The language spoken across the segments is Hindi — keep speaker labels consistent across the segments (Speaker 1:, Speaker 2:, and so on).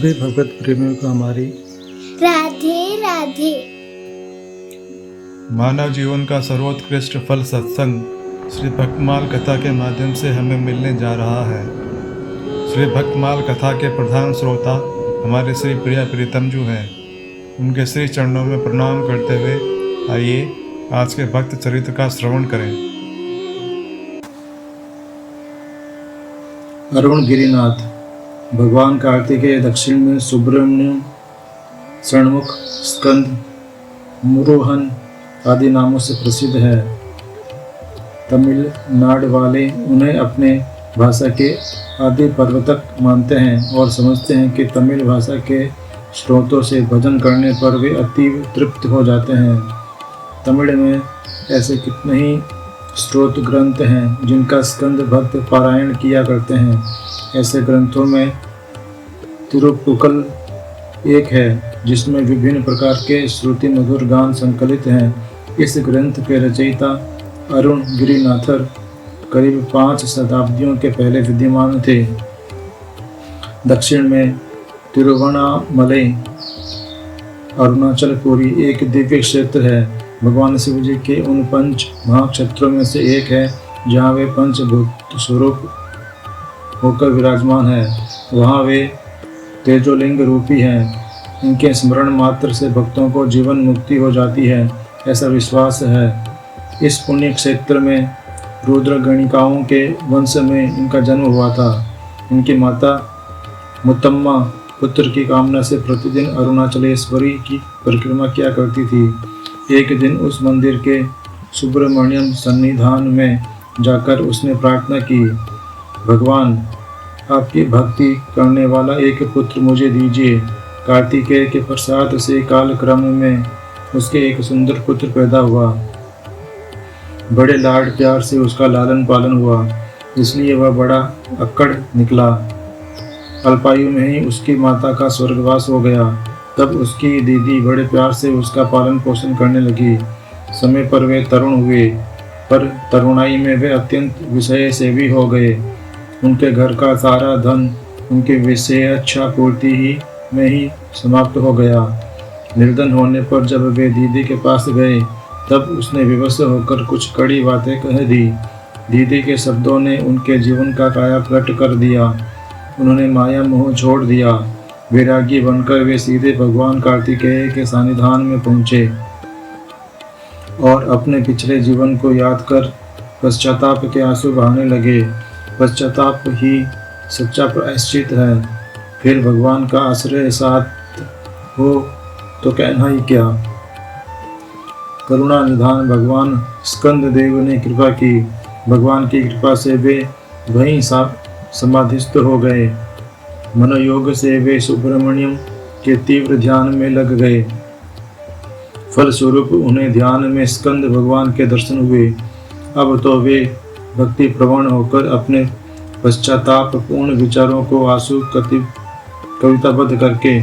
Speaker 1: सभी भगवत प्रेमियों को हमारी
Speaker 2: राधे राधे।
Speaker 3: मानव जीवन का सर्वोत्कृष्ट फल सत्संग श्री भक्तमाल कथा के माध्यम से हमें मिलने जा रहा है। श्री भक्तमाल कथा के प्रधान श्रोता हमारे श्री प्रिया प्रीतम जी हैं। उनके श्री चरणों में प्रणाम करते हुए आइए आज के भक्त चरित्र का श्रवण करें।
Speaker 1: अरुण गिरिनाथ भगवान कार्तिकेय दक्षिण में सुब्रमण्यम, षणमुख, स्कंद, मुरोहन आदि नामों से प्रसिद्ध है। तमिलनाडु वाले उन्हें अपने भाषा के आदि प्रवर्तक मानते हैं और समझते हैं कि तमिल भाषा के स्रोतों से भजन करने पर वे अतीव तृप्त हो जाते हैं। तमिल में ऐसे कितने ही स्रोत ग्रंथ हैं जिनका स्कंद भक्त पारायण किया करते हैं। ऐसे ग्रंथों में तिरुप्पुकल एक है जिसमें विभिन्न प्रकार के श्रुति मधुर गान संकलित हैं। इस ग्रंथ के रचयिता अरुण गिरिनाथर करीब 5 शताब्दियों के पहले विद्यमान थे। दक्षिण में तिरुवण्णामलई अरुणाचलपुरी एक दिव्य क्षेत्र है। भगवान शिव जी के उन 5 महाक्षेत्रों में से एक है जहाँ वे पंचभूत स्वरूप होकर विराजमान है। वहाँ वे तेजोलिंग रूपी हैं। इनके स्मरण मात्र से भक्तों को जीवन मुक्ति हो जाती है, ऐसा विश्वास है। इस पुण्य क्षेत्र में रुद्र गणिकाओं के वंश में इनका जन्म हुआ था। इनकी माता मुतम्मा पुत्र की कामना से प्रतिदिन अरुणाचलेश्वरी की परिक्रमा किया करती थी। एक दिन उस मंदिर के सुब्रमण्यम सन्निधान में जाकर उसने प्रार्थना की, भगवान आपकी भक्ति करने वाला एक पुत्र मुझे दीजिए। कार्तिकेय के प्रसाद से काल क्रम में उसके एक सुंदर पुत्र पैदा हुआ। बड़े लाड प्यार से उसका लालन पालन हुआ, इसलिए वह बड़ा अक्कड़ निकला। अल्पायु में ही उसकी माता का स्वर्गवास हो गया। तब उसकी दीदी बड़े प्यार से उसका पालन पोषण करने लगी। समय पर वे तरुण हुए, पर तरुणाई में वे अत्यंत विषय सेवी हो गए। उनके घर का सारा धन उनके विषयेच्छा पूर्ति ही में ही समाप्त हो गया। निर्धन होने पर जब वे दीदी के पास गए तब उसने विवश होकर कुछ कड़ी बातें कह दी। दीदी के शब्दों ने उनके जीवन का कायापलट कर दिया। उन्होंने माया मोह छोड़ दिया। वैरागी बनकर वे सीधे भगवान कार्तिकेय के सानिध्यान में पहुँचे और अपने पिछले जीवन को याद कर पश्चाताप के आंसू बहाने लगे। पश्चाताप ही सच्चा प्रायश्चित है। फिर भगवान का आश्रय साथ हो तो कहना ही क्या। करुणा निधान भगवान स्कंद देव ने कृपा की। भगवान की कृपा से वे वहीं समाधिस्थ हो गए। मनोयोग से वे सुब्रमण्यम के तीव्र ध्यान में लग गए। फलस्वरूप उन्हें ध्यान में स्कंद भगवान के दर्शन हुए। अब तो वे भक्ति प्रवण होकर अपने पश्चाताप पूर्ण विचारों को आंसू कविताबद्ध करके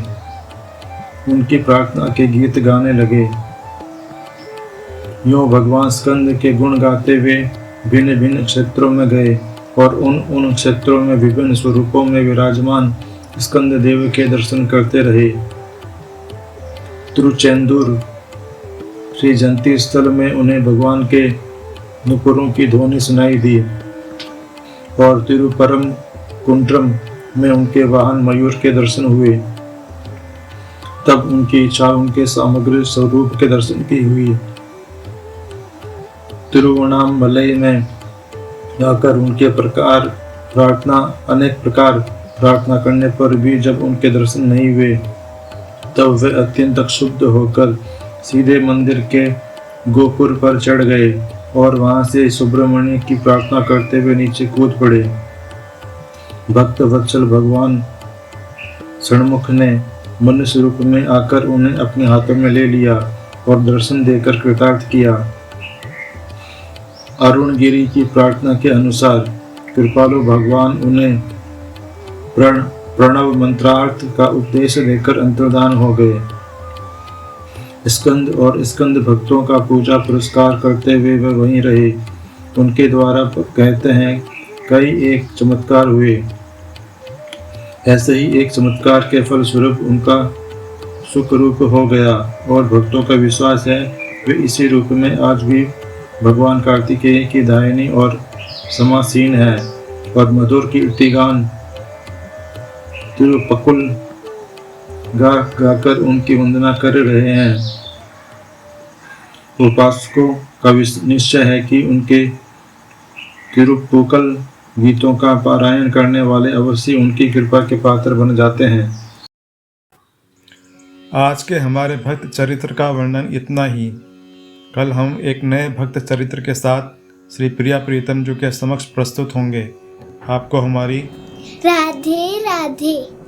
Speaker 1: उनकी प्रार्थना के गीत गाने लगे। यूँ भगवान स्कंद के गुण गाते हुए भिन्न भिन्न क्षेत्रों में गए और उन क्षेत्रों में विभिन्न स्वरूपों में विराजमान स्कंद देव के दर्शन करते रहे। तिरुचेंदूर श्री जयंती स्थल में उन्हें भगवान के नुपुरों की ध्वनि सुनाई दी और तिरुपरम कुंड्रम में उनके वाहन मयूर के दर्शन हुए। तब उनकी इच्छा उनके समग्र स्वरूप के दर्शन की हुई। तिरुवण्णामलई में जाकर उनके अनेक प्रकार प्रार्थना करने पर भी जब उनके दर्शन नहीं हुए तब वे अत्यंत क्षुब्ध होकर सीधे मंदिर के गोपुर पर चढ़ गए और वहां से सुब्रमण्य की प्रार्थना करते हुए नीचे कूद पड़े। भक्त वत्सल भगवान षणमुख ने मनुष्य रूप में आकर उन्हें अपने हाथों में ले लिया और दर्शन देकर कृतार्थ किया। अरुणगिरी की प्रार्थना के अनुसार कृपालु भगवान उन्हें प्रणव मंत्रार्थ का उपदेश देकर अंतर्धान हो गए। स्कंद और स्कंद भक्तों का पूजा पुरस्कार करते हुए वे वहीं रहे। उनके द्वारा कहते हैं कई एक चमत्कार हुए। ऐसे ही एक चमत्कार के फलस्वरूप उनका सुख रूप हो गया और भक्तों का विश्वास है वे इसी रूप में आज भी भगवान कार्तिकेय की दाहिनी और समासीन है और मधुर कीर्तिगान तिरुपकुल गा गाकर उनकी वंदना कर रहे हैं। उपासकों का निश्चय है कि उनके तिरुपकुल गीतों का पारायण करने वाले अवश्य उनकी कृपा के पात्र बन जाते हैं।
Speaker 3: आज के हमारे भक्त चरित्र का वर्णन इतना ही। कल हम एक नए भक्त चरित्र के साथ श्री प्रिया प्रीतम जी के समक्ष प्रस्तुत होंगे। आपको हमारी
Speaker 2: राधे राधे।